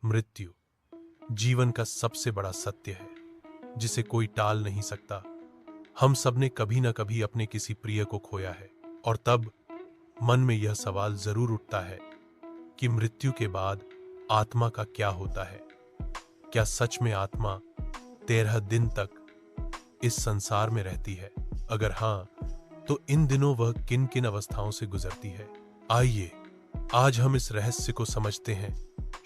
मृत्यु जीवन का सबसे बड़ा सत्य है जिसे कोई टाल नहीं सकता। हम सबने कभी ना कभी अपने किसी प्रिय को खोया है और तब मन में यह सवाल जरूर उठता है कि मृत्यु के बाद आत्मा का क्या होता है। क्या सच में आत्मा 13 दिन तक इस संसार में रहती है? अगर हां, तो इन दिनों वह किन किन अवस्थाओं से गुजरती है? आइए आज हम इस रहस्य को समझते हैं।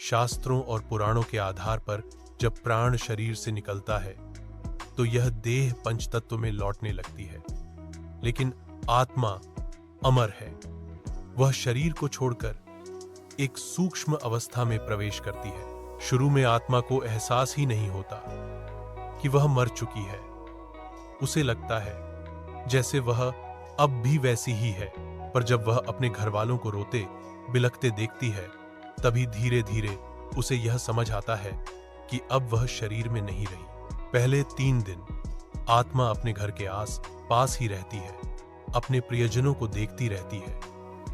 शास्त्रों और पुराणों के आधार पर जब प्राण शरीर से निकलता है तो यह देह पंचतत्व में लौटने लगती है, लेकिन आत्मा अमर है। वह शरीर को छोड़कर एक सूक्ष्म अवस्था में प्रवेश करती है। शुरू में आत्मा को एहसास ही नहीं होता कि वह मर चुकी है। उसे लगता है जैसे वह अब भी वैसी ही है, पर जब वह अपने घर वालों को रोते बिलखते देखती है तभी धीरे धीरे उसे यह समझ आता है कि अब वह शरीर में नहीं रही। पहले 3 दिन आत्मा अपने घर के आस पास ही रहती है, अपने प्रियजनों को देखती रहती है।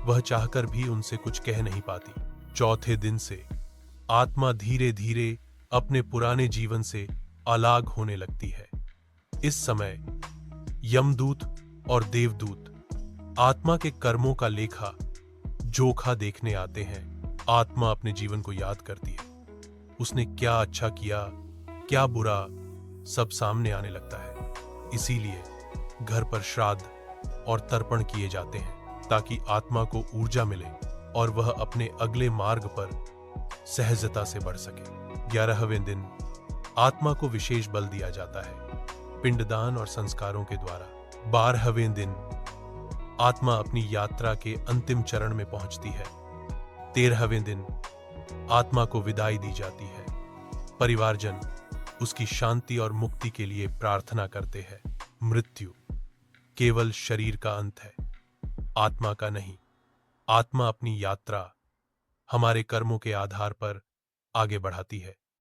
वह चाहकर भी उनसे कुछ कह नहीं पाती। चौथे दिन से आत्मा धीरे धीरे अपने पुराने जीवन से अलग होने लगती है। इस समय यमदूत और देवदूत आत्मा के कर्मों का लेखा जोखा देखने आते हैं। आत्मा अपने जीवन को याद करती है। उसने क्या अच्छा किया, क्या बुरा, सब सामने आने लगता है। इसीलिए घर पर श्राद्ध और तर्पण किए जाते हैं ताकि आत्मा को ऊर्जा मिले और वह अपने अगले मार्ग पर सहजता से बढ़ सके। 11वें दिन आत्मा को विशेष बल दिया जाता है, पिंडदान और संस्कारों के द्वारा। 12वें दिन आत्मा अपनी यात्रा के अंतिम चरण में पहुंचती है। 13वें दिन आत्मा को विदाई दी जाती है। परिवारजन उसकी शांति और मुक्ति के लिए प्रार्थना करते हैं। मृत्यु केवल शरीर का अंत है, आत्मा का नहीं। आत्मा अपनी यात्रा हमारे कर्मों के आधार पर आगे बढ़ाती है।